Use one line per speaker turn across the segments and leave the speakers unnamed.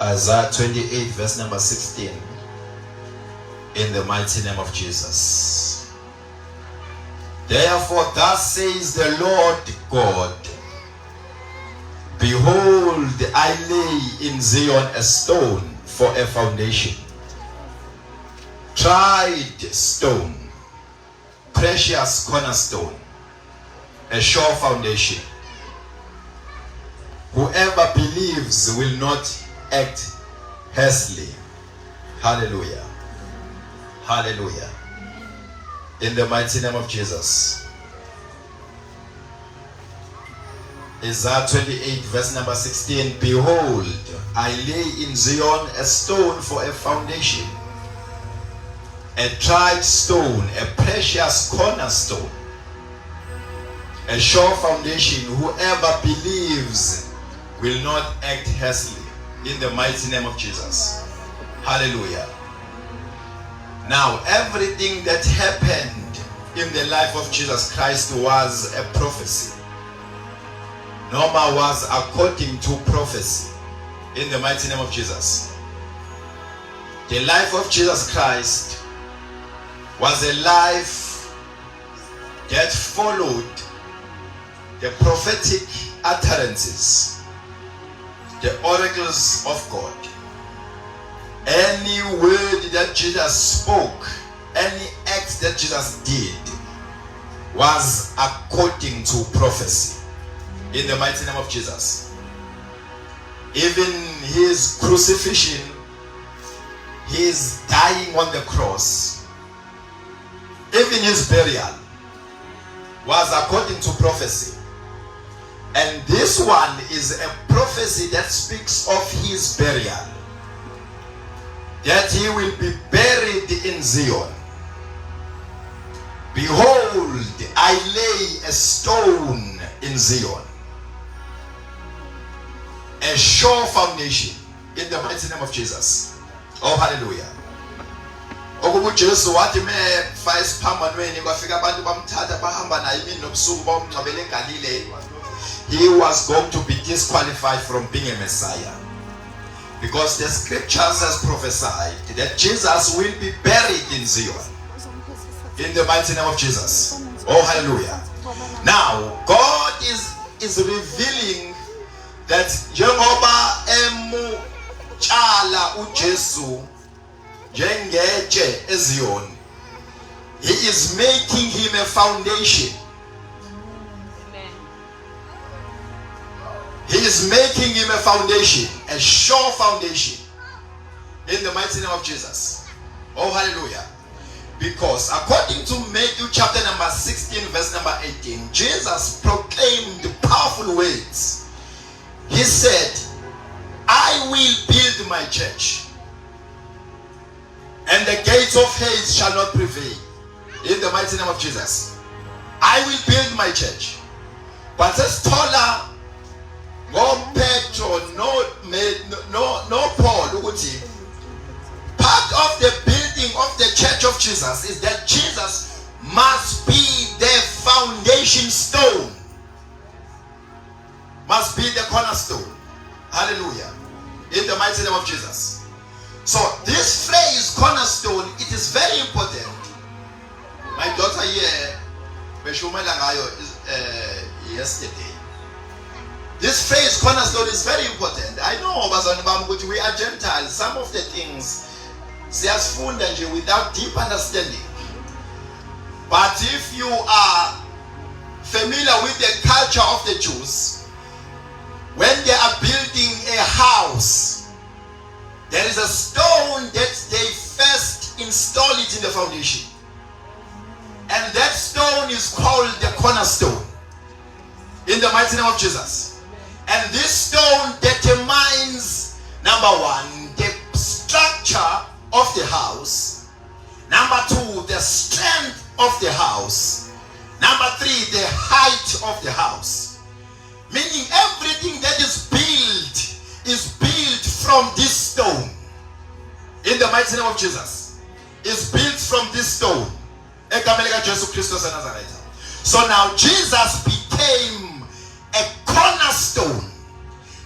Isaiah 28 verse number 16. In the mighty name of Jesus. Therefore, thus says the Lord God, behold, I lay in Zion a stone for a foundation, tried stone, precious cornerstone, a sure foundation. Whoever believes will not act hastily. Hallelujah. Hallelujah. In the mighty name of Jesus. Isaiah 28 verse number 16. Behold, I lay in Zion a stone for a foundation, a tried stone, a precious cornerstone, a sure foundation. Whoever believes will not act hastily. In the mighty name of Jesus. Hallelujah. Now, everything that happened in the life of Jesus Christ was a prophecy. Norma was according to prophecy. In the mighty name of Jesus. The life of Jesus Christ was a life that followed the prophetic utterances, the oracles of God. Any word that Jesus spoke, any act that Jesus did was according to prophecy. In the mighty name of Jesus. Even his crucifixion, his dying on the cross, even his burial was according to prophecy. And this one is a prophecy that speaks of his burial, that he will be buried in Zion. Behold, I lay a stone in Zion, a sure foundation, in the mighty name of Jesus. Oh, hallelujah. Okubu Jesu wathi me fayis phambanweni kwafika abantu bamthatha bahamba naye imini nobusuku bamngcwabele eGalile. He was going to be disqualified from being a Messiah, because the scriptures has prophesied that Jesus will be buried in Zion, in the mighty name of Jesus. Oh, hallelujah. Now, God is revealing that Jehovah emuchala uJesu njengetshe eZion, he is making him a foundation. He is making him a foundation, a sure foundation, in the mighty name of Jesus. Oh, hallelujah. Because according to Matthew chapter number 16 verse number 18, Jesus proclaimed powerful words. He said, I will build my church, and the gates of Hades shall not prevail. In the mighty name of Jesus. I will build my church. But says taller, no Petro, no Paul. Part of the building of the church of Jesus is that Jesus must be the foundation stone, must be the cornerstone. Hallelujah. In the mighty name of Jesus. So this phrase cornerstone, it is very important. My daughter here, yesterday. This phrase cornerstone is very important. I know we are Gentiles. Some of the things without deep understanding. But if you are familiar with the culture of the Jews, when they are building a house, there is a stone that they first install it in the foundation. And that stone is called the cornerstone. In the mighty name of Jesus. And this stone determines, number one, the structure of the house. Number two, the strength of the house. Number three, the height of the house. Meaning everything that is built from this stone. In the mighty name of Jesus. Is built from this stone. So now Jesus became a cornerstone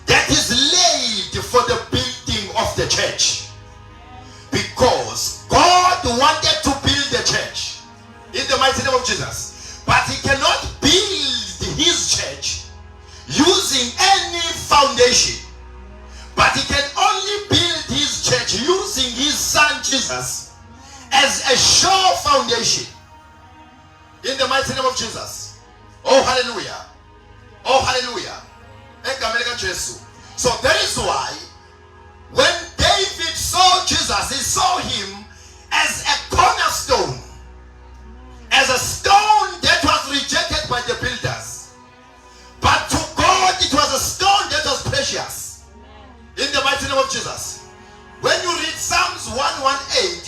that is laid for the building church. Because God wanted to build the church in the mighty name of Jesus. But he cannot build his church using any foundation. But he can only build his church using his son Jesus as a sure foundation. In the mighty name of Jesus. Oh, hallelujah. Oh, hallelujah. So that is why when David saw Jesus, he saw him as a cornerstone, as a stone that was rejected by the builders. But to God, it was a stone that was precious. In the mighty name of Jesus. When you read Psalms 118,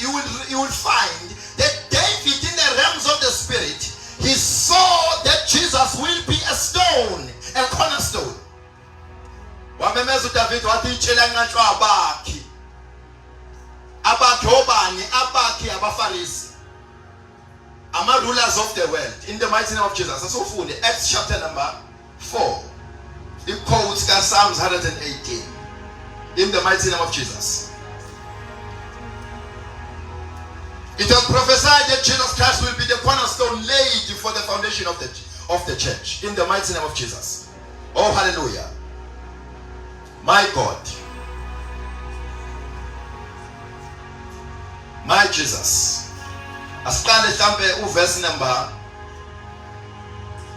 you will find that David, in the realms of the spirit, he saw that Jesus will be a stone, a cornerstone. Wamemezu David watitshela nqatshwa abakhi. Abakhi obani, abakhi abafarisi. Ama rulers of the world, in the mighty name of Jesus. Asifunde Acts chapter number 4. It quotes Psalms 118. In the mighty name of Jesus. It was prophesied that Jesus Christ will be the cornerstone laid for the foundation of the church. In the mighty name of Jesus. Oh, hallelujah. My God. My Jesus. Asitande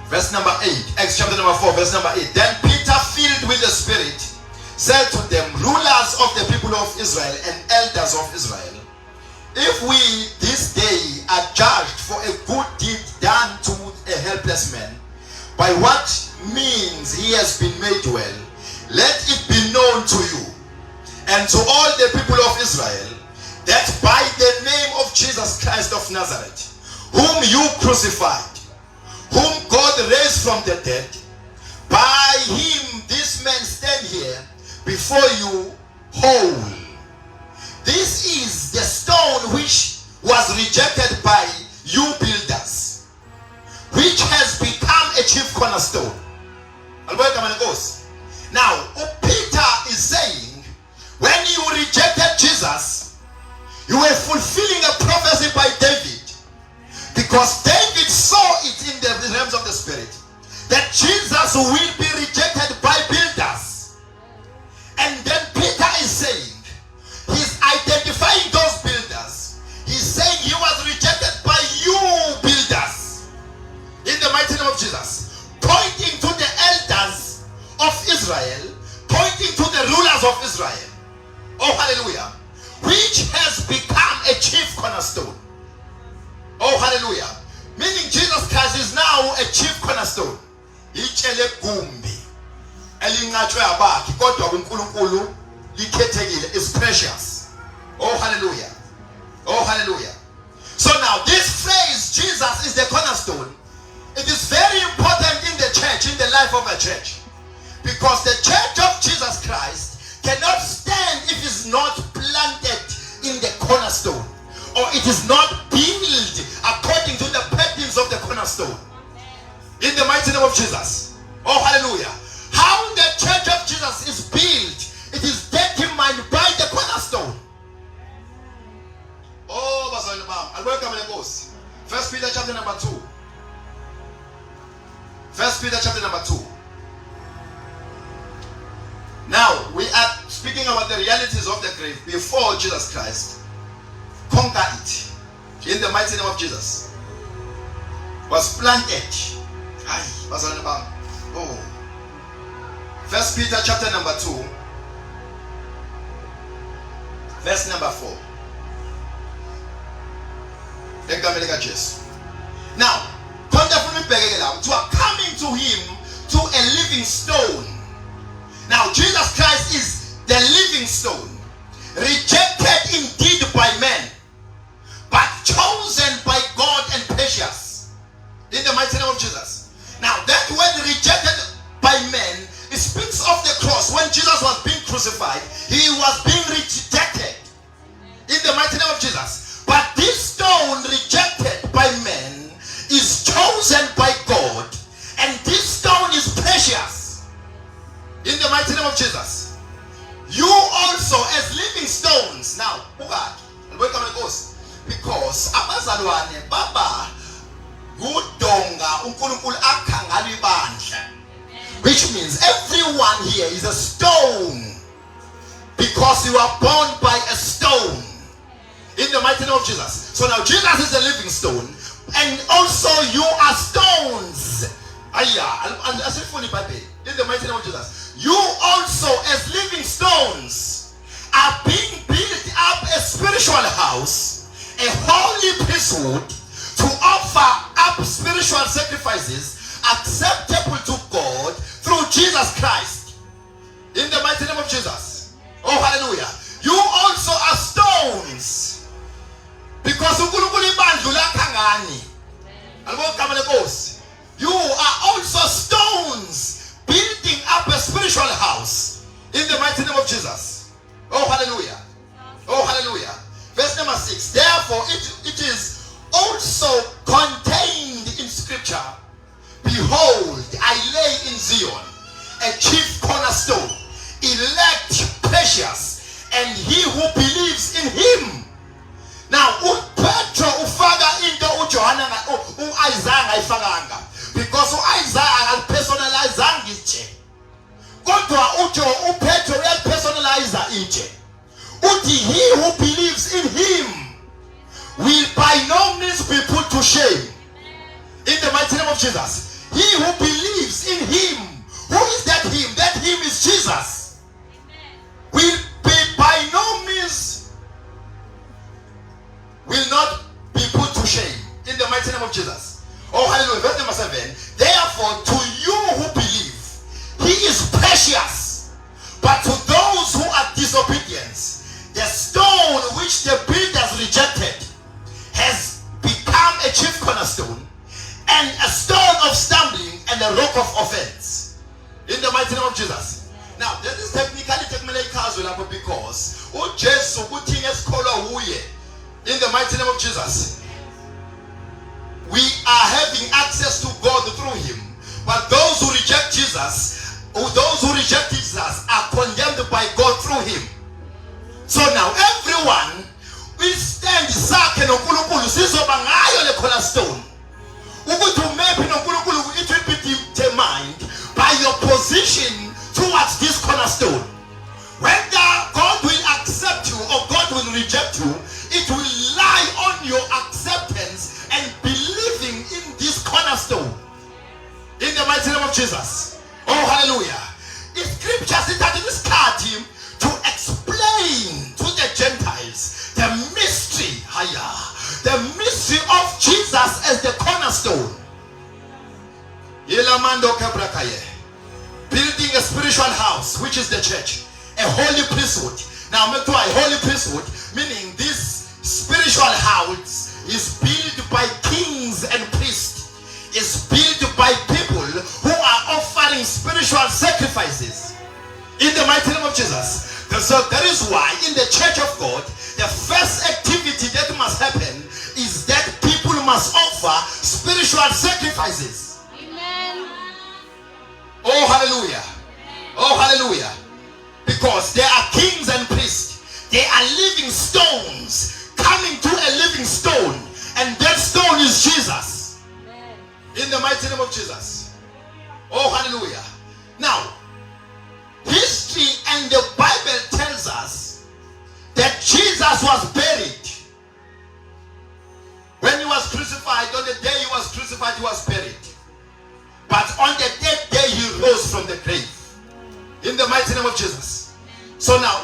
verse number 8. Acts chapter number 4, verse number 8. Then Peter, filled with the Spirit, said to them, rulers of the people of Israel and elders of Israel, if we this day are judged for a good deed done to a helpless man, by what means he has been made well, let it be known to you and to all the people of Israel that by the name of Jesus Christ of Nazareth, whom you crucified, whom God raised from the dead, by him this man stand here before you whole. This is the stone which was rejected by you builders, which has become a chief cornerstone. Now, Peter is saying, when you rejected Jesus, you were fulfilling a prophecy by David, because David saw it in the realms of the spirit that Jesus will be rejected by builders. And then Peter is saying, he's identifying those builders. He's saying he was rejected by you builders. In the mighty name of Jesus. Pointing to the elders of Israel. Pointing to the rulers of Israel. Oh, hallelujah. Which has become a chief cornerstone. Oh, hallelujah. Meaning Jesus Christ is now a chief cornerstone. Ichele gumbi. Elinqatshwe abakhi kodwa uNkulunkulu likhethekile is precious. Oh, hallelujah. Oh, hallelujah. So now this phrase, Jesus is the cornerstone, it is very important in the church, in the life of a church. Because the church of Jesus Christ cannot stand if it's not planted in the cornerstone, or it is not built according to the patterns of the cornerstone. In the mighty name of Jesus. Oh, hallelujah. How the church of Jesus is built, it is determined by the cornerstone. Oh, I'll welcome the boss. 1 Peter chapter number 2. 1 Peter chapter number 2. Now, we are speaking about the realities of the grave before Jesus Christ conquered it. In the mighty name of Jesus. Was planted. Oh. 1 Peter chapter number 2. Verse number 4. Now, to are coming to him to a living stone. Now, Jesus Christ is the living stone, rejected indeed by men, but chosen by God and precious. In the mighty name of Jesus. Now, that word rejected by men, it speaks of the cross. When Jesus was being crucified, he was being rejected. In the mighty name of Jesus. But this stone rejected by men is chosen by God, and this stone is precious. In the mighty name of Jesus. You also, as living stones, because you are born by a stone. In the mighty name of Jesus. So now Jesus is a living stone, and also you are stones. In the mighty name of Jesus. You also, as living stones, are being built up a spiritual house, a holy priesthood, to offer up spiritual sacrifices acceptable to God through Jesus Christ. In the mighty name of Jesus. Oh, hallelujah. You also are stones. Because you are also stones building up a spiritual house in the mighty name of Jesus. Oh, hallelujah. Oh, hallelujah. Verse number 6. Therefore, it is also contained in scripture. Behold, I lay in Zion a chief cornerstone, elect, precious, and he who believes in him. Now, Petro ufaga into uJohana uIsaiah ayifakanga, because uIsaiah personalize ngiche. Kodwa uPetro uyapersonalize iche. Uthi he who believes in him will by no means be put to shame. In the mighty name of Jesus. He who believes in him. Who is that him? That him is Jesus. Will be by no means, will not be put to shame. In the mighty name of Jesus. Oh, hallelujah. Verse number 7. Therefore, to you who believe, he is precious. But to those who are disobedient, the stone which the builders rejected has become a chief cornerstone, and a stone of stumbling, and a rock of offense. In the mighty name of Jesus. Now, this is technically because in the mighty name of Jesus, we are having access to God through him. But those who reject Jesus, are condemned by God through him. So now everyone will stand sakhe noNkulunkulu sizoba ngayo le cornerstone. Ukuthi umephi noNkulunkulu, it will be determined by your position towards this cornerstone. Whether God will accept you or God will reject you, it will lie on your acceptance and believing in this cornerstone. In the mighty name of Jesus. Oh, hallelujah. The scriptures in this card to explain to the Gentiles the mystery, the mystery of Jesus as the cornerstone. Building a spiritual house, which is the church, a holy priesthood. Now, a holy priesthood, meaning this spiritual house is built by kings and priests, is built by people who are offering spiritual sacrifices in the mighty name of Jesus. So that is why in the church of God, the first activity that must happen is that people must offer spiritual sacrifices.
Amen.
Oh, hallelujah. Oh, hallelujah. Because there are kings and priests. They are living stones coming to a living stone, and that stone is Jesus.
Amen.
In the mighty name of Jesus. Oh, hallelujah. Now, history and the Bible tells us that Jesus was buried. When he was crucified, on the day he was crucified, he was buried. But on the third day, he rose from the grave. In the mighty name of Jesus. So now,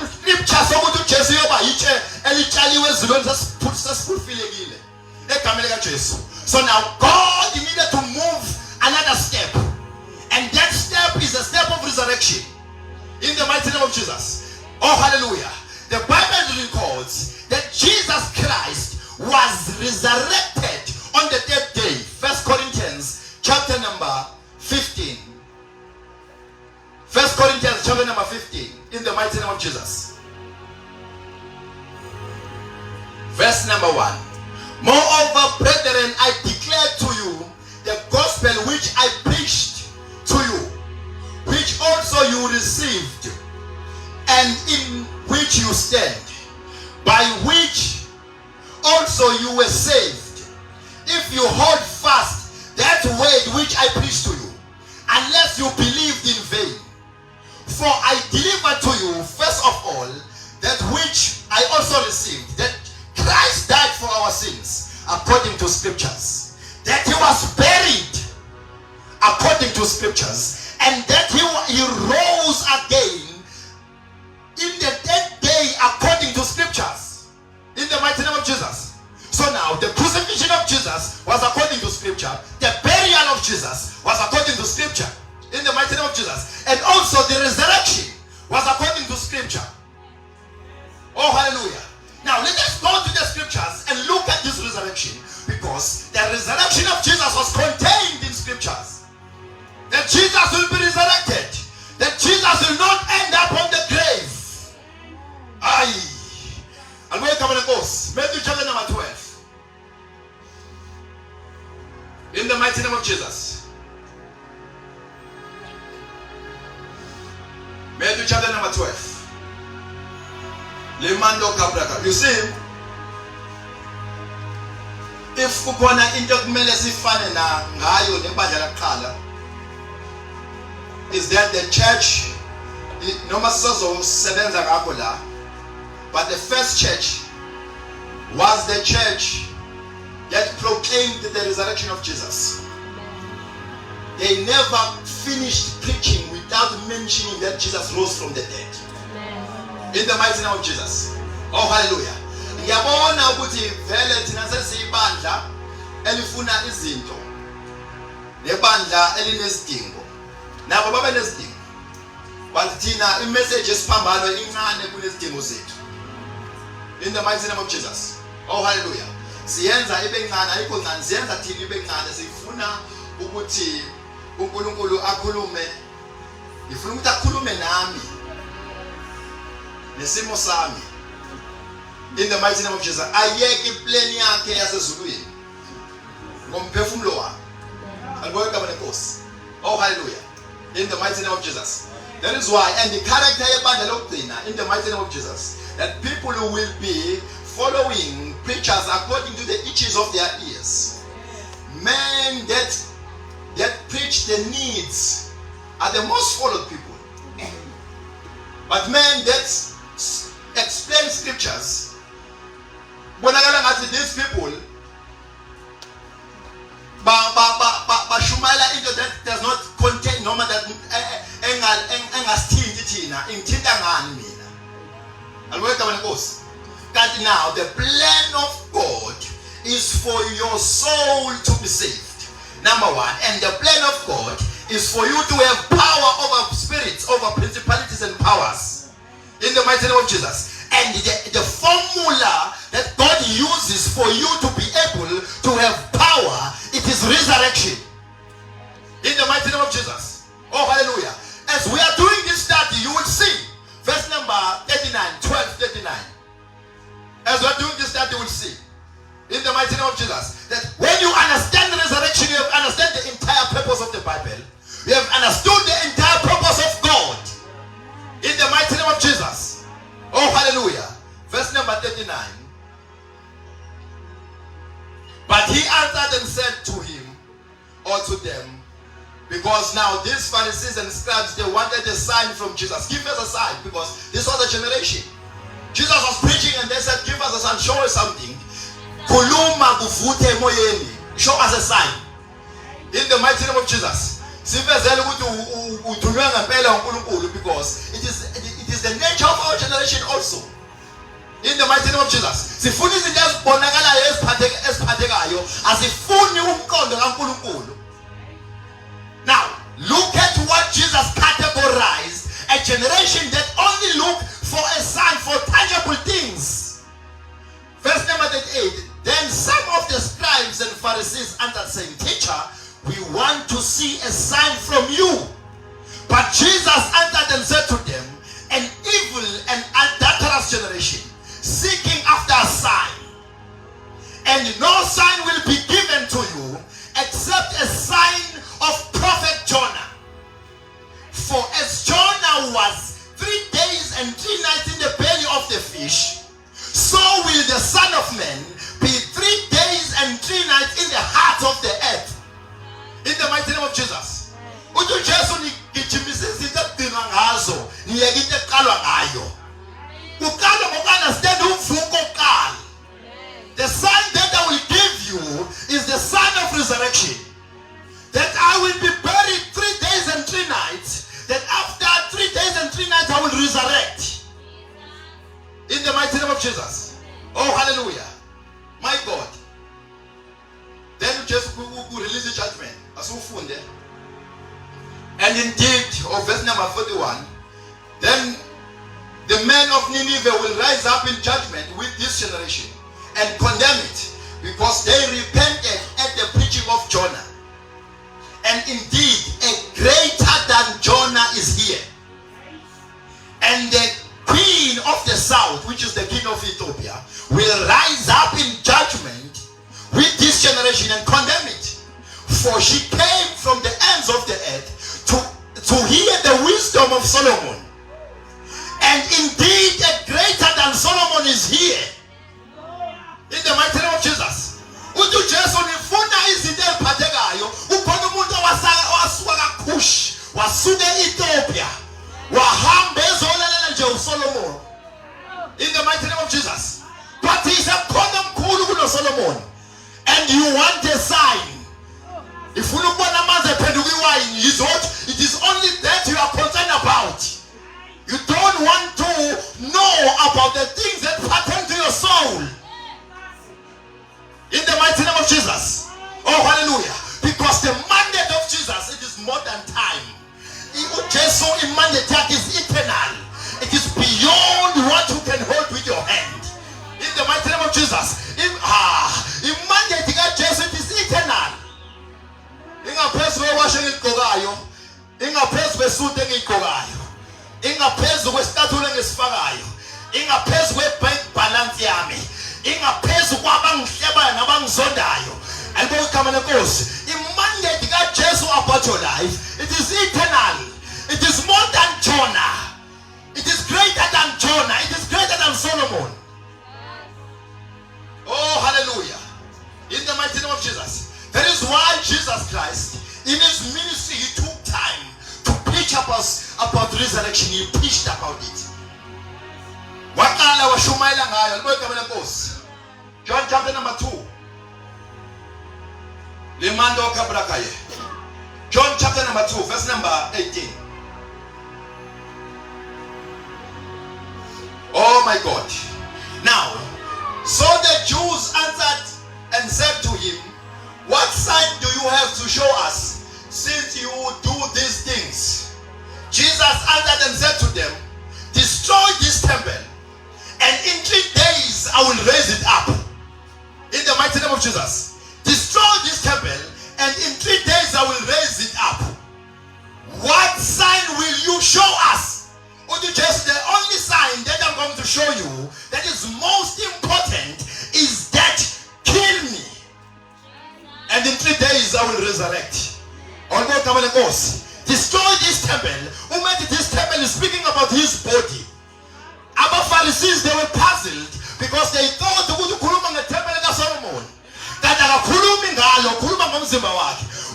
so now God needed to move another step. And that step is a step of resurrection. In the mighty name of Jesus. Oh, hallelujah. The Bible records that Jesus Christ was resurrected on the third day. 1 Corinthians chapter number 15. 1 Corinthians chapter number 15. In the mighty name of Jesus. Verse number 1. Moreover, brethren, I declare to you the gospel which I preached to you, which also you received, and in which you stand, by which also you were saved, if you hold fast that word which I preached to you, unless you believed in vain. For I delivered to you, first of all, that which I also received, that Christ died for our sins according to scriptures, that he was buried according to scriptures, and that he rose again in the 10th day according to scriptures, in the mighty name of Jesus. So now the crucifixion of Jesus was according to scripture, the burial of Jesus was according to scripture, in the mighty name of Jesus, and also the resurrection was according to scripture. Oh, hallelujah. Now let us go to the scriptures and look at this resurrection, because the resurrection of Jesus was contained in scriptures. That Jesus will be resurrected, that Jesus will not end up on the grave. Aye. And where come it goes? Matthew chapter number 12. In the mighty name of Jesus. Matthew chapter number 12. Lemando Cabraca. You see, if kupona into kumele sifane na ngayo nebandla laqala, is that the church noma sizosebenza ngakho la, but the first church was the church that proclaimed the resurrection of Jesus. They never finished preaching without mentioning that Jesus rose from the dead. In the mighty name of Jesus. Oh, hallelujah. Ngiyabona ukuthi vele thina sesiyibandla elifuna izinto, nebandla elinesidingo, nabo babe nesidingo, but thina imessage esiphambano incane kunesidingo zethu. In the mighty name of Jesus. Oh, hallelujah. Siyenza ibe ncane, ayikho ncane, siyenza thina ibe ncane. Sifuna ukuthi uNkulunkulu akhulume, ngifuna ukuthi akhulume nami nesimo sami. In the mighty name of Jesus. Ayeke iplane yakhe yasezulwini ngomphefumulo wami. Alibona igama lenkosi. Oh, hallelujah. In the mighty name of Jesus. That is why, and the character yebandla lokugcina, in the mighty name of Jesus, that people who will be following preachers according to the itches of their ears. Men that preach the needs are the most followed people. But men that explain scriptures, these people shumaila into that does not contain noma that engasithinti thina ingithinta ngani mina. Alibona lenkosi. That now the plan of God is for your soul to be saved. Number one, and the plan of God is for you to have power over spirits, over principalities and powers. In the mighty name of Jesus. And the formula that God uses for you to be able to have power, it is resurrection. In the mighty name of Jesus. Oh, hallelujah. As we are doing this study, you will see verse number 39, 12:39. As we are doing this study, you will see in the mighty name of Jesus that when you understand the resurrection, you have understand the entire purpose of the Bible. You have understood the entire purpose of God. In the mighty name of Jesus. Oh, hallelujah. Verse number 39. But he answered and said to him, or to them, because now these Pharisees and scribes, they wanted a sign from Jesus. Give us a sign, because this was the generation. Jesus was preaching and they said, give us a sign, show us something. Kuluma kuvuthe emoyeni. Show us a sign. In the mighty name of Jesus. Because it is the nature of our generation also. In the mighty name of Jesus. Sifuni izinto ezibonakalayo eziphathekayo, asifuni umqondo kaNkulunkulu. Now, look at what Jesus categorized, a generation that only look for a sign, for tangible things. Verse number 38. Then some of the scribes and Pharisees answered, saying, Teacher, we want to see a sign from you. But Jesus answered and said to them, an evil and adulterous generation, seeking after a sign, and no sign will be given to you except a sign of prophet Jonah. For as Jonah was 3 days and 3 nights in the belly of the fish, so will the Son of Man be 3 days and 3 nights in the heart of the earth. In the mighty name of Jesus. The sign that I will give you is the sign of resurrection. That I will be buried 3 days and 3 nights. That after 3 days and 3 nights I will resurrect. In the mighty name of Jesus. Oh, hallelujah. My God. Then just release the judgment. And indeed, verse number 41, then the men of Nineveh will rise up in judgment with this generation and condemn it, because they repented at the preaching of Jonah. And indeed, a greater than Jonah is here. And the queen of the south, which is the king of Ethiopia, will rise up in judgment with this generation and condemn it. For she came from the ends of the earth to hear the wisdom of Solomon. And indeed, a greater than Solomon is here. In the mighty name of Jesus. Uthi uJesu nifuna izinto eziphathekayo, ukhona umuntu wasuka kaKhush, wasuka eEthiopia, wahamba ezolalela nje uSolomon. In the mighty name of Jesus. But he said, khona mkhulu kuno Solomon. And you want a sign. If you look at amanzi ephenduka iwayini, it is only that you are concerned about. You don't want to know about the things that pertain to your soul. In the mighty name of Jesus. Oh, hallelujah. Because the mandate of Jesus, it is more than time. Jesus' mandate is eternal. It is beyond what you can hold with your hand. In the mighty name of Jesus. The mandate of Jesus is eternal. Ingaphezu kwewasho engigqokayo, ingaphezu kwesuti engiyigqokayo, ingaphezu kwesicathulo engisifakayo, ingaphezu kwe-bank balance yami, ingaphezu kwabangihlebayo nabangizondayo. Alibona igama lenkosi. Imandate kaJesu about your life, it is eternal. It is more than Jonah. It is greater than Jonah. It is greater than Solomon. Oh, hallelujah. In the mighty name of Jesus. That is why Jesus Christ, in his ministry, he took time to preach about resurrection. He preached about it. John chapter number 2. John chapter number 2, verse number 18. Oh my God. Now, so the Jews answered and said to him, what sign do you have to show us, since you do these things? Jesus answered and said to them, destroy this temple, and in 3 days I will raise it up. In the mighty name of Jesus. Destroy this temple, and in 3 days I will raise it up. What sign will you show us? Just the only sign that I'm going to show you that is most important is that kill me, and in 3 days I will resurrect. Destroy this temple. Who made this temple is speaking about his body. Our Pharisees, they were puzzled because they thought the temple of Solomon that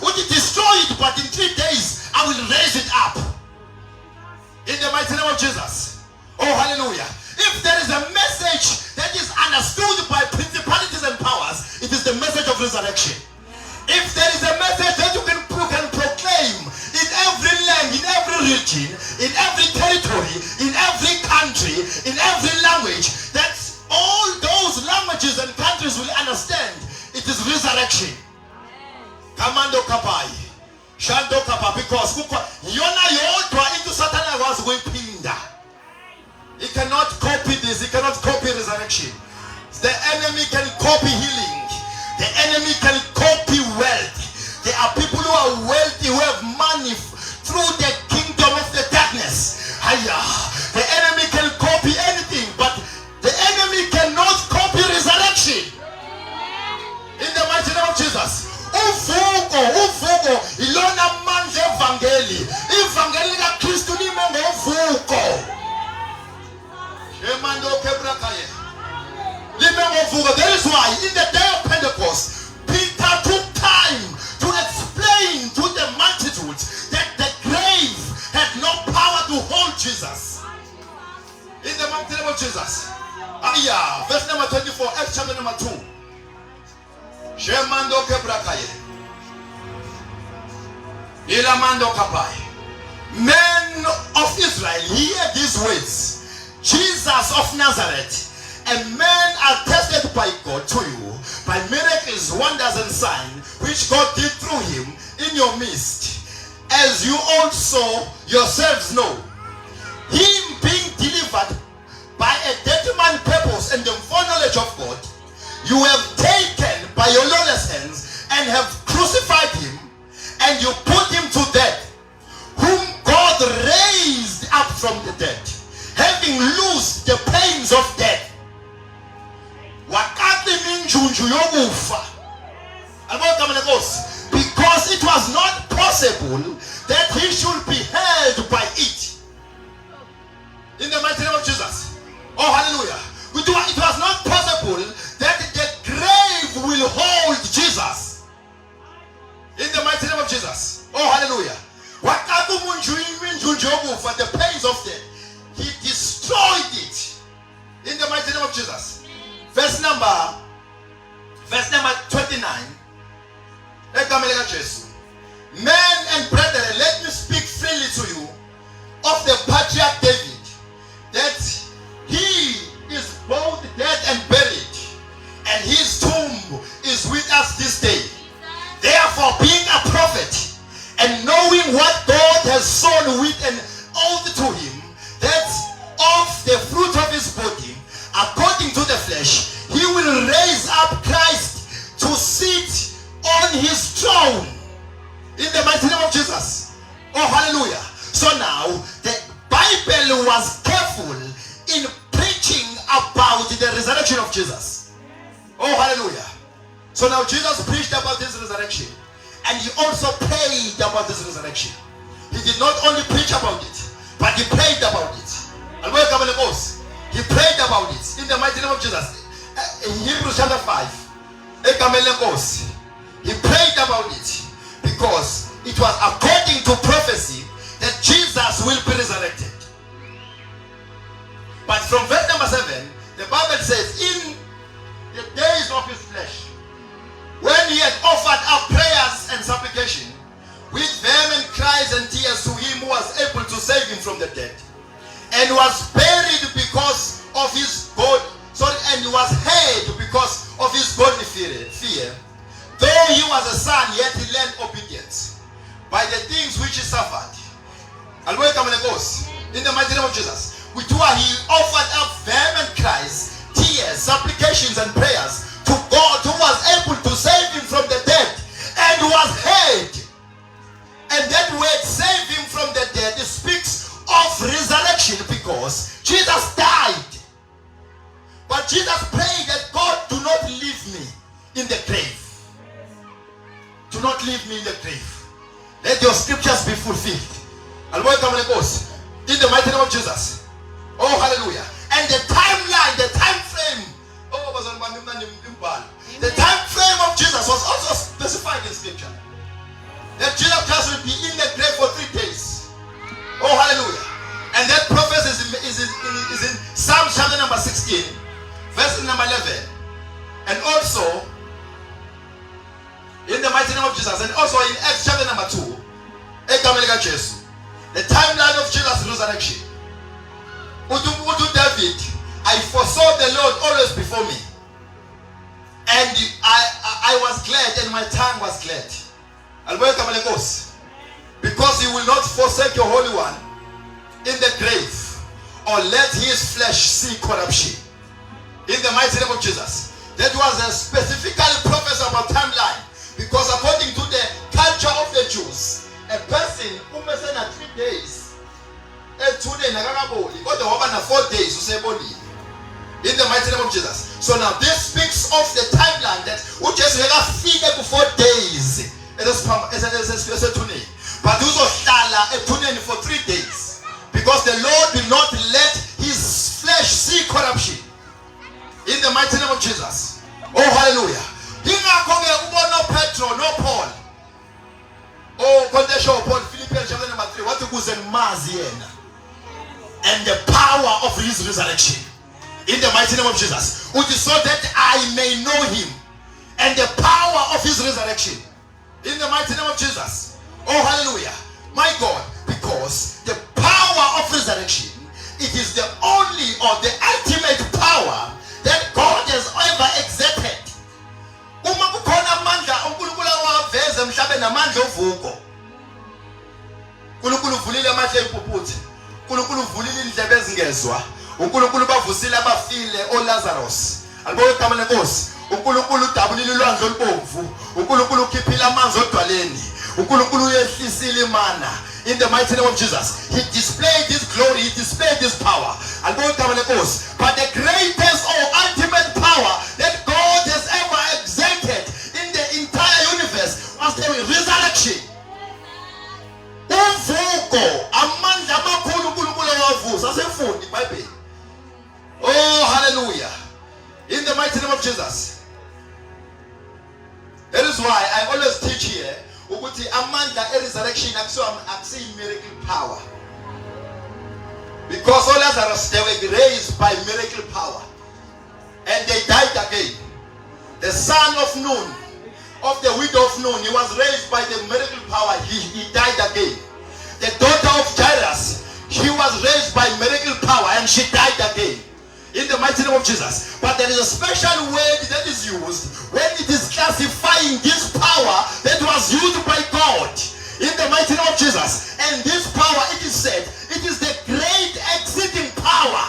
would destroy it, but in 3 days I will raise it up. In the mighty name of Jesus. Oh, hallelujah. If there is a message that is understood by principalities and powers, it is the message of resurrection. If there is a message that you can proclaim in every land, in every region, in every territory, in every country, in every language, that all those languages and countries will understand, it is resurrection. Kamando kapai. Shando kapa, because yona yodwa into Satan was pinda. He cannot copy this, he cannot copy resurrection. The enemy can copy healing. The enemy can copy wealth. There are people who are wealthy, who have money through the kingdom of the darkness. The enemy can copy anything, but the enemy cannot copy resurrection. In the mighty name of Jesus. Uvuko, ilona manje evangeli. Evangeli ka Kristu ni mongo uvuko. Emando kebrakaye. That is why in the day of Pentecost, Peter took time to explain to the multitudes that the grave had no power to hold Jesus. In the mighty name of Jesus. Yeah, verse number 24, Acts chapter number 2. Shemando kebrakaye. Ilamando kapai. Men of Israel, hear these words. Jesus of Nazareth, a man attested by God to you by miracles, wonders, and signs which God did through him in your midst, as you also yourselves know. Him being delivered by a determined purpose and the foreknowledge of God, you have taken by your lawless hands and have crucified him, and you put him to death, whom God raised up from the dead, having loosed the pains of death. Because it was not possible that he should be held by it. In the mighty name of Jesus. Oh, hallelujah. It was not possible that the grave will hold Jesus. In the mighty name of Jesus. Oh, hallelujah. For the pains of death, he destroyed it. In the mighty name of Jesus. Verse number 29. Men and brethren, let me speak freely to you of the patriarch David, that he is both dead and buried, and his tomb is with us this day. Therefore, being a prophet and knowing what God has sown with an oath to him, that of the fruit of his body, according to the flesh, he will raise up Christ to sit on his throne. In the mighty name of Jesus. Oh, hallelujah. So now, the Bible was careful in preaching about the resurrection of Jesus. Oh, hallelujah. So now Jesus preached about his resurrection, and he also prayed about this resurrection. He did not only preach about it, but he prayed about it. He prayed about it in the mighty name of Jesus. In Hebrews chapter 5, he prayed about it because it was according to prophecy that Jesus will be resurrected. But from verse number 7, the Bible says, in the days of his flesh, when he had offered up prayers and supplication with vehement cries and tears to him who was able to save him from the dead, and was buried because of his God, and he was hid because of his godly fear. Though he was a son, yet he learned obedience by the things which he suffered. And welcome in the mighty name of Jesus. With whom he offered up vehement cries, tears, supplications, and prayers to God, who was able to save him from the dead, and was hid. And that word save him from the dead, it speaks of resurrection, because Jesus died. But Jesus prayed that God do not leave me in the grave. Do not leave me in the grave. Let your scriptures be fulfilled. And welcome in the mighty name of Jesus. Oh, hallelujah. And the timeline, the time frame, the time frame of Jesus was also specified in scripture. That Jesus Christ will be in the grave for 3 days. Oh, hallelujah. And that prophecy is in Psalm chapter number 16, verse number 11. And also in the mighty name of Jesus, and also in Acts chapter number 2, the timeline of Jesus' resurrection. Udu David, I foresaw the Lord always before me, and I was glad, and my tongue was glad. Because he will not forsake your Holy One in the grave, or let his flesh see corruption. In the mighty name of Jesus. That was a specifically prophecy about timeline, because according to the culture of the Jews, a person who may say 3 days, 2 days, 4 days, in the mighty name of Jesus. So now this speaks of the timeline that we just figure for 4 days. But also for 3 days, because the Lord will not let his flesh see corruption. In the mighty name of Jesus. Oh, hallelujah. No Petro, no Paul. Oh, Paul, Philippians chapter number 3. What was in Mazian? And the power of his resurrection. In the mighty name of Jesus. Which is so that I may know him and the power of his resurrection. In the mighty name of Jesus. Oh, hallelujah. My God, because the power of resurrection, it is the only or the ultimate power that God has ever exerted. Uma kukhona amandla uNkulunkulu awaveza emhlabeni amandla ovuko. uNkulunkulu uvulile amandla eziphuphuthi. uNkulunkulu uvulile indlebe ezingezwa. uNkulunkulu bavusile abafile oLazarus. Alibuye igama lenkosi. uNkulunkulu udabulile ulwandle olubomvu. uNkulunkulu ukhiphile amanzi odwaleni. uNkulunkulu uyehlisile imana. In the mighty name of Jesus, he displayed his glory, he displayed his power. Alibuye igama lenkosi. But the greatest or ultimate power that God has ever exerted in the entire universe was the resurrection. Uvuko amandla amakhulu uNkulunkulu awavusa asefundi iBhayibheli. Oh, hallelujah. In the mighty name of Jesus. That is why I always teach here ukuthi amandla resurrection akusiyi miracle power. Because all Lazarus, they were raised by miracle power. And they died again. The son of Nun, of the widow of Nun, he was raised by the miracle power. He died again. The daughter of Jairus, she was raised by miracle power and she died again. In the mighty name of Jesus. But there is a special word that is used when it is classifying this power that was used by God. In the mighty name of Jesus. And this power, it is said, it is the great exceeding power.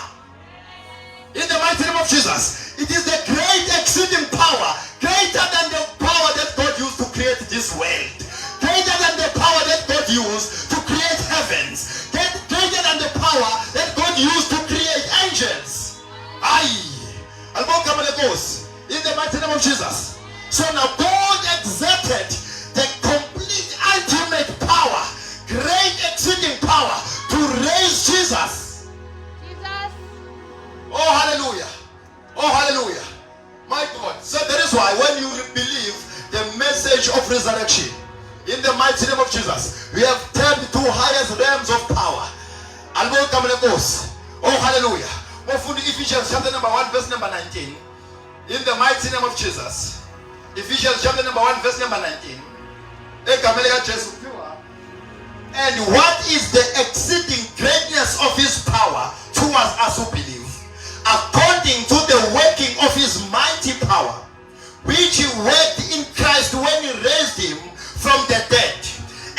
In the mighty name of Jesus. It is the great exceeding power. Greater than the power that God used to create this world. Greater than the power that God used to create heavens. Greater than the power that God used to create angels. In the mighty name of Jesus. So now God exerted the complete ultimate power, great exceeding power to raise Jesus. Oh, hallelujah. Oh, hallelujah. My God. So that is why when you believe the message of resurrection, in the mighty name of Jesus, we have tapped to highest realms of power. Oh, hallelujah. Ephesians chapter number 1 verse number 19. In the mighty name of Jesus. Ephesians chapter number 1 verse number 19. And what is the exceeding greatness of his power towards us who believe, according to the working of his mighty power, which he worked in Christ when he raised him from the dead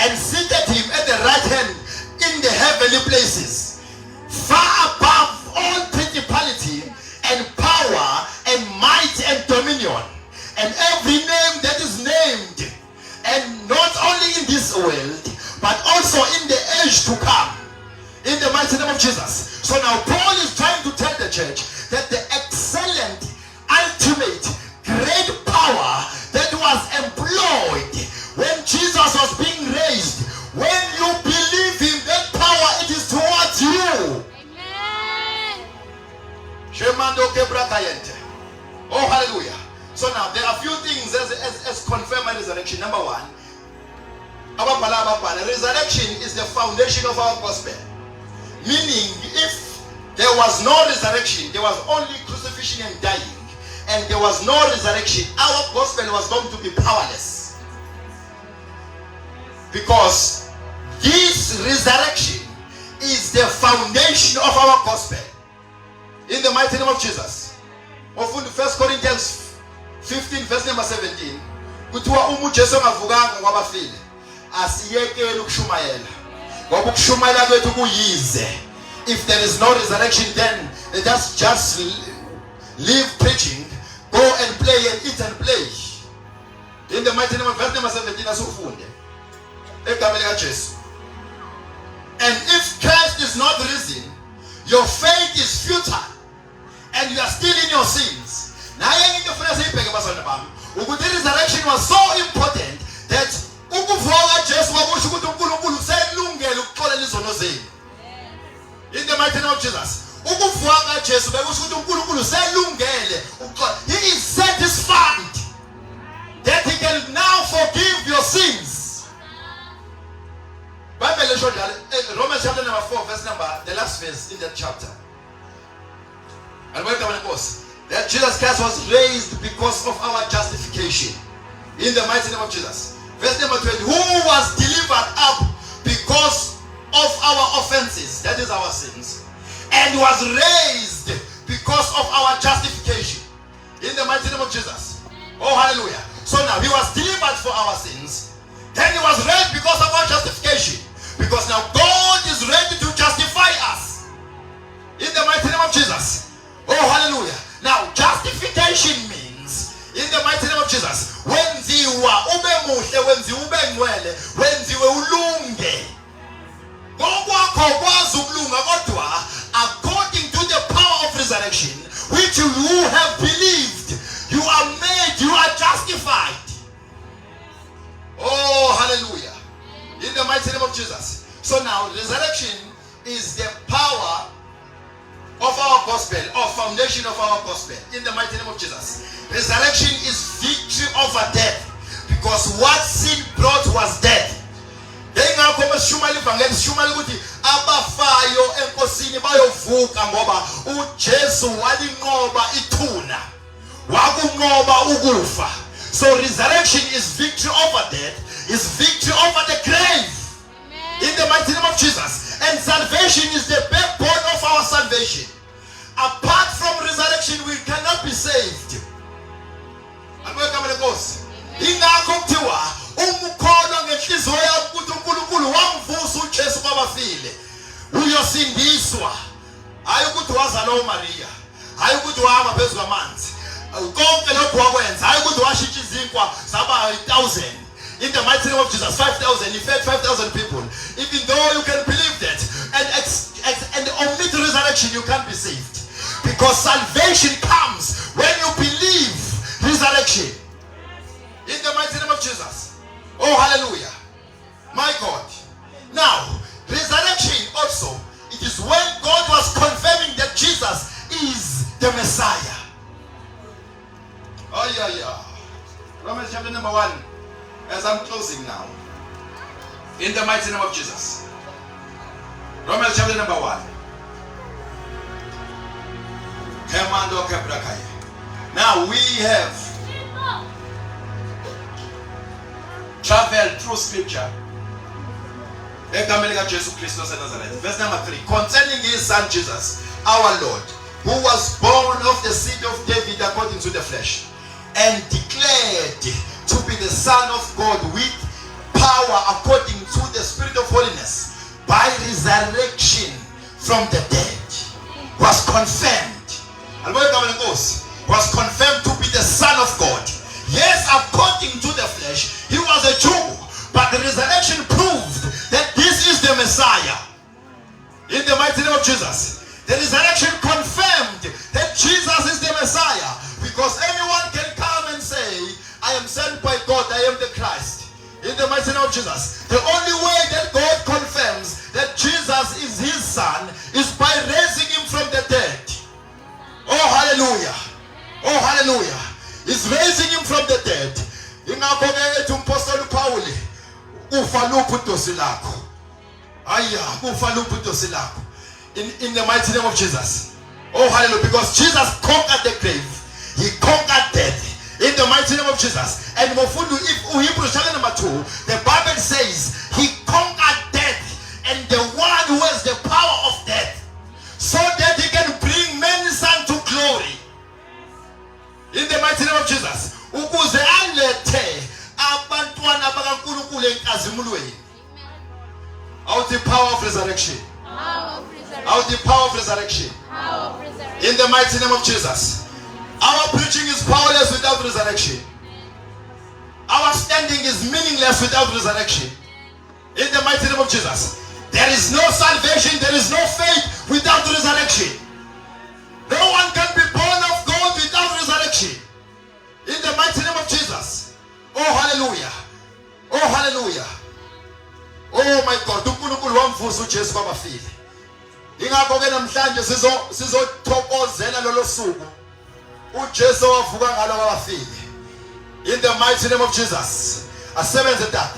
and seated him at the right hand in the heavenly places, far above all principality and power and might and dominion and every name that is named, and not only in this world but also in the age to come. In the mighty name of Jesus. So now Paul is trying to tell the church that the excellent, ultimate, great power that was employed when Jesus was being raised, when you believe him, that power, it is towards you. Oh, hallelujah. So now there are a few things as confirm my resurrection. Number one, resurrection is the foundation of our gospel. Meaning, if there was no resurrection, there was only crucifixion and dying, and there was no resurrection, our gospel was going to be powerless. Because this resurrection is the foundation of our gospel. In the mighty name of Jesus. Often 1 Corinthians 15 verse number 17. Kuthiwa uma Jesu engavukanga kwabafile, asiyekele ukushumayela. Ngoba ukushumayela kwethu kuyize. If there is no resurrection, then let us just leave preaching, go and play and eat and play. In the mighty name of verse number 17 asufunde. Egameni kaJesu. And if Christ is not risen, your faith is futile and you are still in your sins. Now the resurrection was so important that in the mighty name of Jesus, he is satisfied that he can now forgive your sins. Romans chapter number 4 verse number, the last verse in that chapter. And welcome Jesus Christ was raised because of our justification. In the mighty name of Jesus. Verse number 20. Who was delivered up because of our offenses, that is our sins, and was raised because of our justification. In the mighty name of Jesus. Oh, hallelujah. So now he was delivered for our sins. Then he was raised because of our justification. Because now God is ready to justify us. In the mighty name of Jesus. Oh, hallelujah. Now, justification means, in the mighty name of Jesus, wenziwa ube muhle, wenziwa ube ngcwele, wenziwe ulunge. Ngokwakho kwazi ukulunga kodwa according to the power of resurrection, which you have believed, you are made, you are justified. Oh, hallelujah. In the mighty name of Jesus. So now, resurrection is the power of our gospel, or foundation of our gospel. In the mighty name of Jesus. Resurrection is victory over death. Because what sin brought was death. Abafayo enkosini bayovuka ngoba uJesu walinqoba ithuna. Wakunqoba ukufa. So resurrection is victory over death, is victory over the grave. In the mighty name of Jesus. And salvation is the backbone of our salvation. Apart from resurrection, we cannot be saved. And welcome to the ghost. Ingakho kuthiwa umkholo ngenhliziyo yakho ukuthi uNkulunkulu wamvusa uJesu kwabafile uyosindiswa. Hayi ukuthi wazala uMaria, hayi ukuthi wahamba phezu kwamanzi, konke lokho wakwenza, hayi ukuthi washintsha izinkwa zaba 1,000. In the mighty name of Jesus, 5,000, he fed 5,000 people. Even though you can believe that and omit resurrection, you can't be saved. Because salvation comes when you believe resurrection. In the mighty name of Jesus. Oh, hallelujah. My God. Now, resurrection also, it is when God was confirming that Jesus is the Messiah. Oh, yeah. Romans chapter number 1. As I'm closing now. In the mighty name of Jesus. Romans chapter number 1. Now we have traveled through scripture. Verse number 3. Concerning his son Jesus, our Lord, who was born of the seed of David according to the flesh, and declared to be the Son of God with power according to the Spirit of holiness by resurrection from the dead, was confirmed. Was confirmed to be the Son of God. Yes, according to the flesh, he was a Jew, but the resurrection proved that this is the Messiah. In the mighty name of Jesus, the resurrection confirmed that Jesus is the Messiah, because anyone can come and say, I am sent by God, I am the Christ. In the mighty name of Jesus. The only way that God confirms that Jesus is his son is by raising him from the dead. Oh, hallelujah. Oh, hallelujah. He's raising him from the dead. In the mighty name of Jesus. Oh, hallelujah. Because Jesus conquered the grave. He conquered death. In the mighty name of Jesus. And Hebrews chapter number 2, the Bible says he conquered death and the one who has the power of death, so that he can bring many sons to glory. In the mighty name of Jesus. Ukuze alethe abantwana bakaNkulunkulu enkazimulweni. Out the power of resurrection. Out the power of resurrection. In the mighty name of Jesus. Our preaching is powerless without resurrection. Our standing is meaningless without resurrection. In the mighty name of Jesus. There is no salvation, there is no faith without resurrection. No one can be born of God without resurrection. In the mighty name of Jesus. Oh, hallelujah. Oh, hallelujah. Oh my God. uNkulunkulu wamvusa uJesu kwabafile. Ingakho ke namhlanje sizothokozela lolo suku uJesu wavuka ngalo kwabafile. In the mighty name of Jesus. Asebenze tata.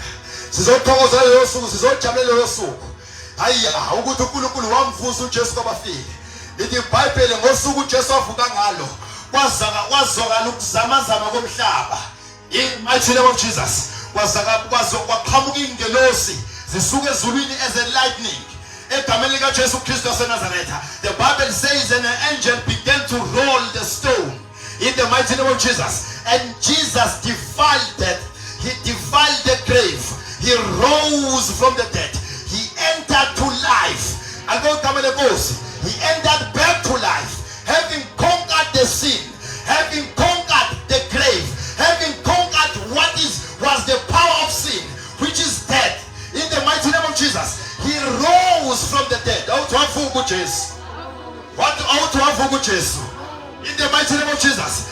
Sizothokozela lolo suku, sizojabulela lolo suku. Hayiya ukuthi uNkulunkulu wamvusa uJesu kwabafile. Lithi iBhayibheli ngosuku uJesu wavuka ngalo kwazokala ukuzamazama komhlaba. In mighty name of Jesus. Kwaqhamuka ingelosi zisuke ezulwini as a lightning. Egameni lika Jesu Kristu waseNazaretha. The Bible says and an angel began to roll the stone in the mighty name of Jesus. And Jesus defiled death. He defiled the grave. He rose from the dead. He entered to life. He entered back to life, having conquered the sin, having conquered the grave, having conquered what was the power of sin, which is death. In the mighty name of Jesus, he rose from the dead. In the mighty name of Jesus.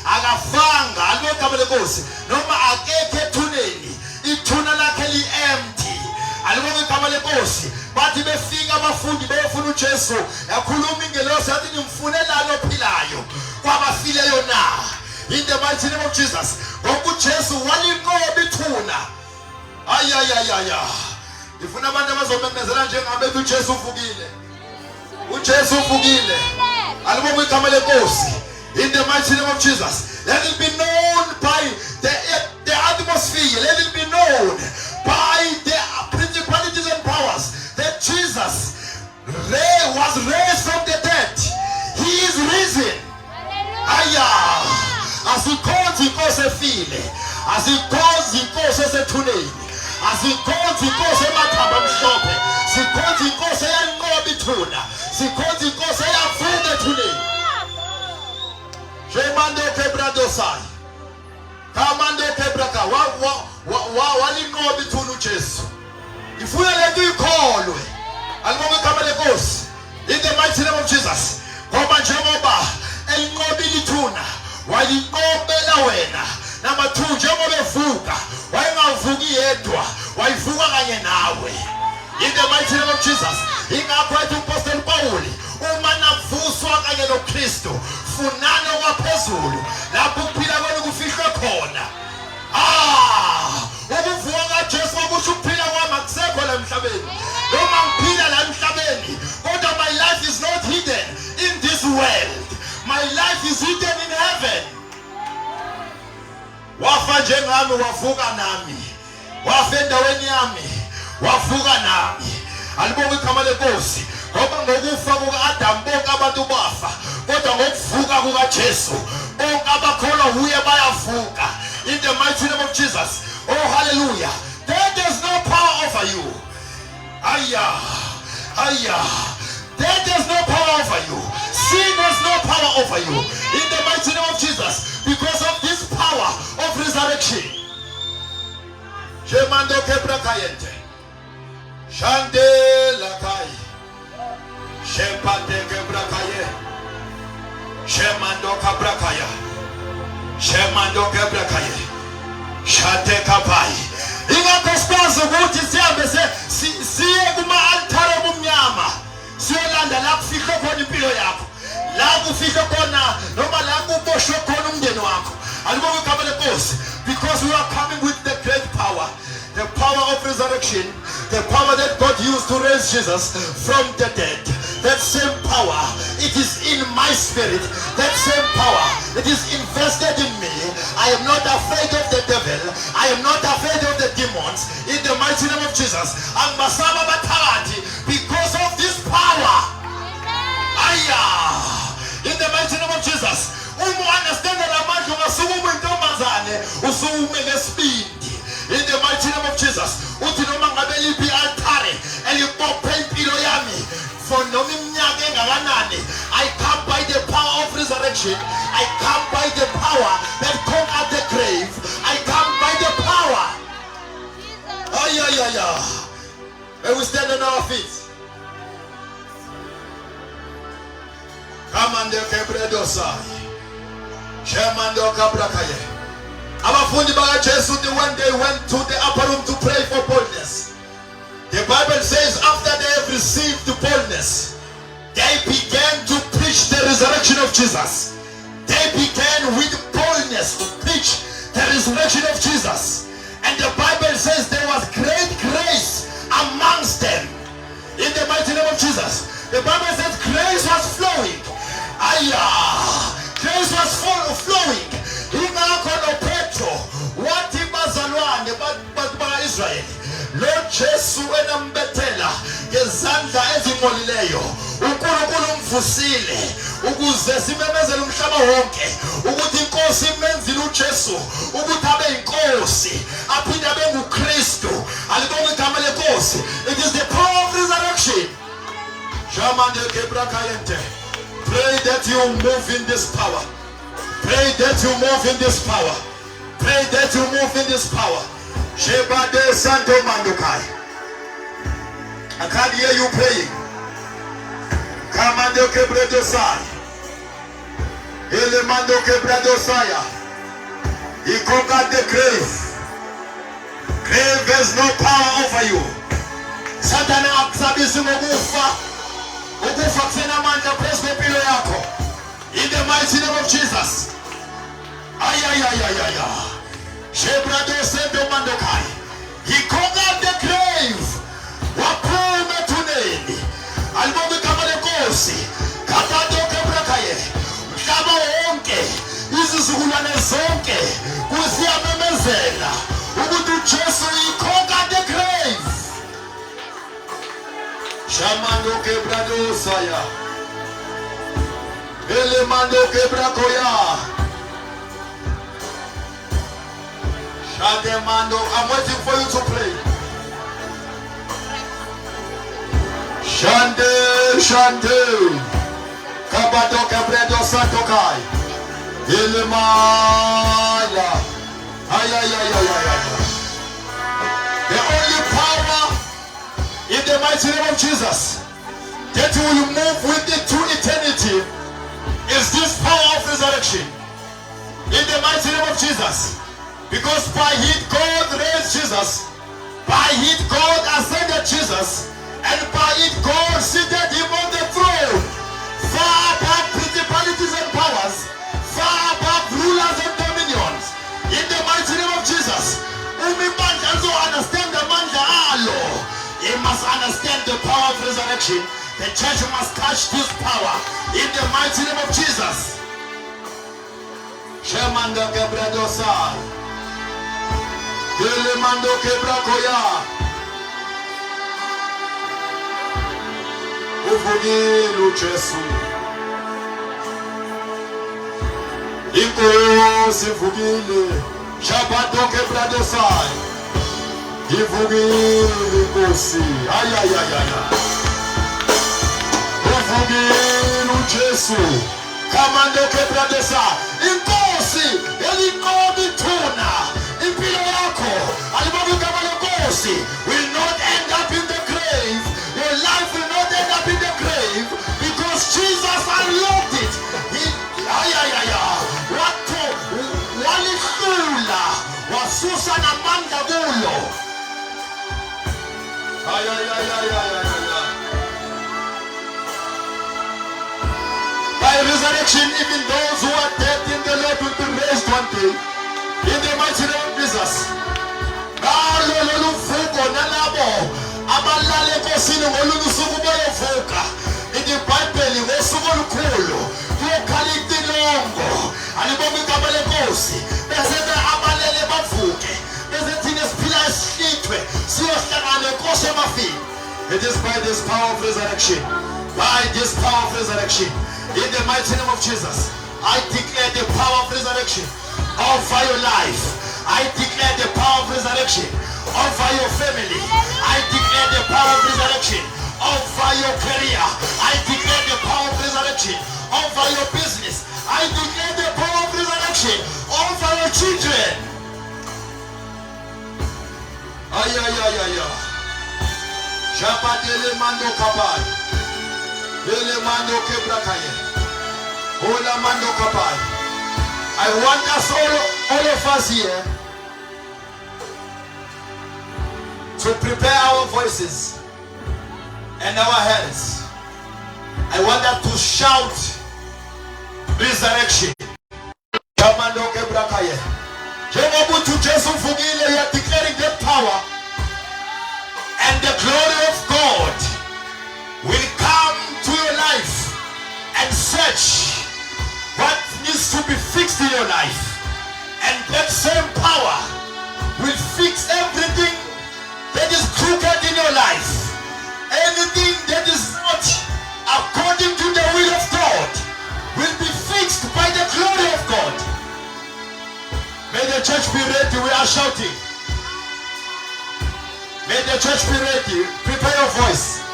Akafanga alokho lenkosi noma akekho ethuneni ithuna lakhe li empty alibona igama lenkosi bathi befika abafundi befuna uJesu yakhuluma ingelosi yathi nimfunelani ophilayo kwabafileyo na. In the mighty name of Jesus, ngoba uJesu walinqoba ithuna. Ayayayaya ngifuna abantu abazomemezela njengabe uJesu uvukile. uJesu uvukile alibona igama lenkosi. In the mighty name of Jesus, let it be known by the atmosphere, let it be known by the principalities and powers that Jesus was raised from the dead. He is risen. As he calls efile, as he calls esethuneni, as he calls emakhamba amhlophe, sikhonza eyanqoba ithuna, sikhonza eyavuka ethuneni. Shemando kebradosai. Kamando kebraka. Walinqoba ithuna uJesu. Ifuna lethu ikholwe. Alibonga igama lenkosi. In the mighty name of Jesus. Ngoba njengoba elinqobile ithuna, walinqobela wena. Number 2, njengoba evuka, wayengavuki yedwa, wayivuka kanye nawe. In the mighty name of Jesus. Ingakho ethi uApostle Paul, uma navuswa kanye noKristu, funana kwaphezulu lapho ukuphila kwenu kufihlwe khona. Ukuvuka kaJesu okusho ukuphila kwami akusekho la emhlabeni. Noma ngiphila la emhlabeni, kodwa my life is not hidden in this world. My life is hidden in heaven. Wafa njengami wavuka nami. Wafa endaweni yami wavuka nami. Alibonga igama lenkosi. Ngoba ngokufa kuka-Adamu bonke abantu bafa, kodwa ngokuvuka kukaJesu bonke abakholwa kuye bayavuka. In the mighty name of Jesus. Oh hallelujah. There is no power over you. There is no power over you. Sin has no power over you. In the mighty name of Jesus. Because of this power of resurrection. Shemando kebrakayente. Shande lakai. Shepate kebrakaye. Shemando kabrakaya. Shemando kebrakaye. Shate kapai. Ingakospazo ukuthi sihambe siye kuma-altare omnyama. Siyolanda la kufihlwe khona impilo yakho. La kufihlwe khona noma la kuboshwe khona umndeni wakho. Alibonga igama lenkosi. Because we are coming with the great power. The power of resurrection, the power that God used to raise Jesus from the dead. That same power, it is in my spirit. That same power, it is invested in me. I am not afraid of the devil. I am not afraid of the demons. In the mighty name of Jesus, because of this power. In the mighty name of Jesus. Understand that in the mighty name of Jesus, I come by the power of resurrection. I come by the power that conquered the grave. I come by the power. And we stand on our feet. Come on, the Kebredosai. Shemando Kabrakaye. Abafundi baka Jesu, when they went to the upper room to pray for boldness, the Bible says after they have received the boldness, they began to preach the resurrection of Jesus. They began with boldness to preach the resurrection of Jesus. And the Bible says there was great grace amongst them. In the mighty name of Jesus. The Bible says grace was flowing. Grace was flowing. Ingakho no Petro wathi bazalwane Israel. Lord Jesu enambethela ngezandla ezingolileyo. uNkulunkulu umvusile ukuze simemezele umhlaba wonke ukuthi inkosi imenzile uJesu ukuthi abe inkosi aphinde abe nguKristu. Alibonga igama lenkosi. It is the power of resurrection. Pray that you move in this power. Pray that you move in this power. Pray that you move in this power. Shebade Santo Mandukai. I can't hear you praying. Kamando Kebredosai. Elemando Kebredosaya. He conquered the grave. Grave has no power over you. Satana akusabisa ngokufa. Ukufa kusena amandla phezu kwempilo yakho. In the mighty name of Jesus. Shebrado Sendo Mandokai. He conquered the grave. Wapume tuneni. Alibonga kama lenkosi. Kapado Kebrakaye. Mhlaba wonke. Izizukulwane zonke. Kusiyamemezela. Ukuthi uJesu he conquered the grave. Shamando Kebrado Saya. Elemando Kebrakoya. Shademando, I'm waiting for you to play. Shande. Kabado Kebredo Santokai. Elemaya. The only power in the mighty name of Jesus that will move with it to eternity is this power of resurrection. In the mighty name of Jesus. Because by it God raised Jesus, by it God ascended Jesus, and by it God seated him on the throne, far above principalities and powers, far above rulers and dominions. In the mighty name of Jesus, umimandla also understand the mandla alo. He must understand the power of resurrection. The church must touch this power in the mighty name of Jesus. Shemanda Gebredosa. Elemando Kebrakoya. Uvugile uJesu. Inkosi ivugile. Shabado Kebradosai. Ivugile inkosi. Uvugile uJesu. Kamando Kebradosai. Inkosi elikobi tuna. Impilo yako alibonga kama lenkosi will not end up in the grave. Your life will not end up in the grave because Jesus unlocked it. Watu walifula wasusa na manda gulo. By resurrection, even those who are dead in the Lord will be raised one day. In the mighty name of Jesus. In the Bible, ngosuku olukhulu kuyokhala itilongo alibonga igama lenkosi bese abalele bavuke bese thina siphila isihlithwe siyohlangana nenkosi emafini. It is by this power of resurrection, by this power of resurrection, in the mighty name of Jesus, I declare the power of resurrection over your life. I declare the power of resurrection over your family. I declare the power of resurrection over your career. I declare the power of resurrection over your business. I declare the power of resurrection over your children. Shabadele mando kabai. Ele mando kebrakaye. Ola mando kabai. I want us all of us here to prepare our voices and our hands. I want us to shout resurrection. You are declaring the power and the glory of God fixed in your life. And that same power will fix everything that is crooked in your life. Anything that is not according to the will of God will be fixed by the glory of God. May the church be ready. We are shouting. May the church be ready. Prepare your voice.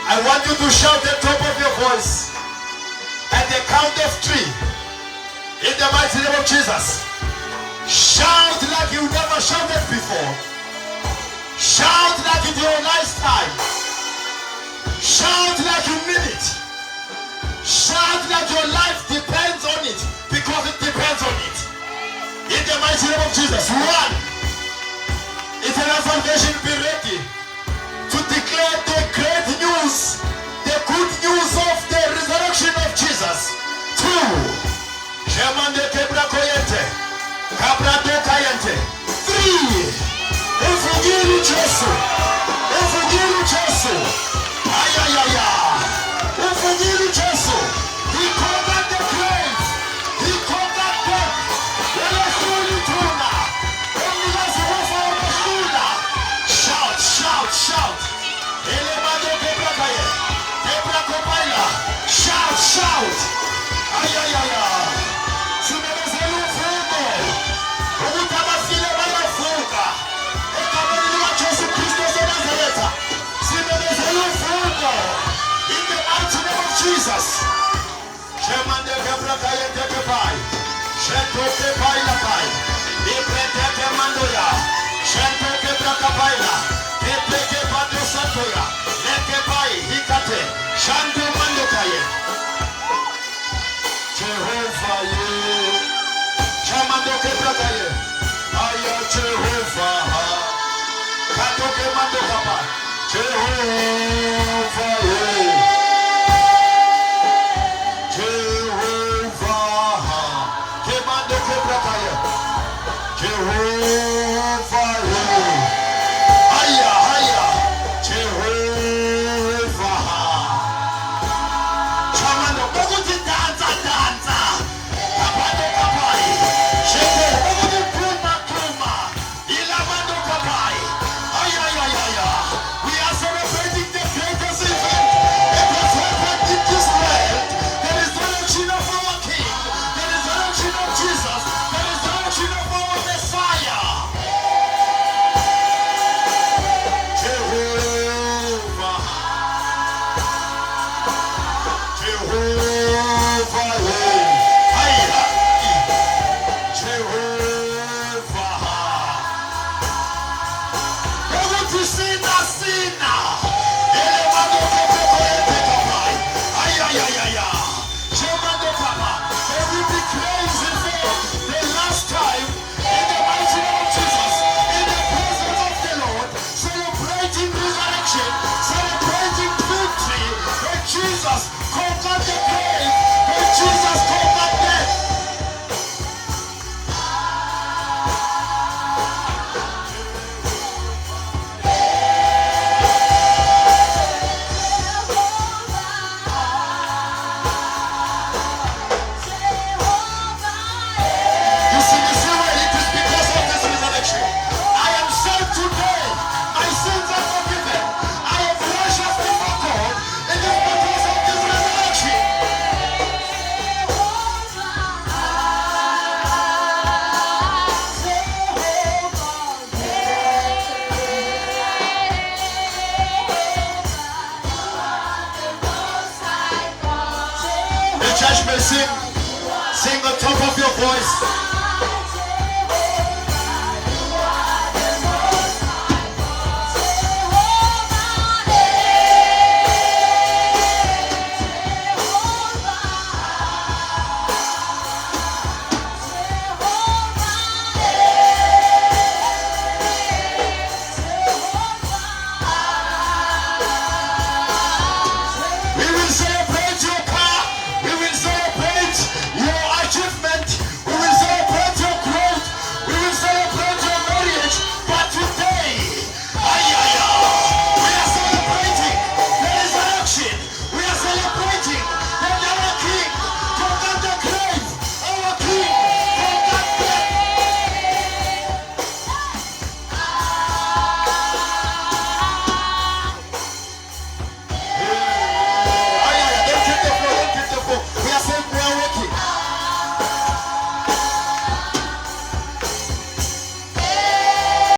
I want you to shout at the top of your voice at the count of 3. In the mighty name of Jesus. Shout like you never shouted before. Shout like it's your lifetime. Shout like you mean it. Shout like your life depends on it, because it depends on it. In the mighty name of Jesus. 1. Eternal foundation, be ready to declare the great news, the good news of the resurrection of Jesus. 2. Shemande kebra koyente, kabra do kayente. 3. Ufugiri Jesu, ufugiri Jesu. Ayayaya, ufugiri Jesu. He conquered the grave, he conquered death. Ele suli tuna, ele sifufa omeshula. Shout, shout, shout. Ele mando kebra kaye, kebra kopaila. Shout, shout. Ayayaya. Simemezelu fumo. Utabasile bala fuka. Jesu Christo de Nazareth. Simemezelu fumo. In the mighty name of Jesus. Shemande kebra kaye tekepai. Sheto kepaila kai. Ibrete kemandoya. Sheto kebra kapaila. Kepeke pando santoya. Lekepai hikate. Shandu mandokaye. Jehovah ye. Shamando kebra kaye. Aya Jehovah. Katoke mando kapa. Jehovah ye. Jehovah. Kemando kebra kaye. Jehovah ye. Aya, aya. Jehovah. Chamando boguti danza, danza. Kapando kapai. Shete boguti kuma, kuma. Ilamando kapai. Aya, aya, aya. We are celebrating the greatest event that has happened in this world. The resurrection of our King. The resurrection of Jesus. The resurrection of our Messiah. Jehovah. Jehovah. Aya. Jehovah. Boguti sina, sina. Elemando kebeko ete kapai. Aya, aya, aya. Shemando kapa. May we be crazy for the last time in the mighty name of Jesus, in the presence of the Lord, celebrating resurrection, celebrating victory, when Jesus conquered the grave, when Jesus conquered death. You see, well, it is because of this resurrection. I am saved today. My sins are forgiven. I am righteous before God. It is because of this resurrection. The church may sing on top of your voice.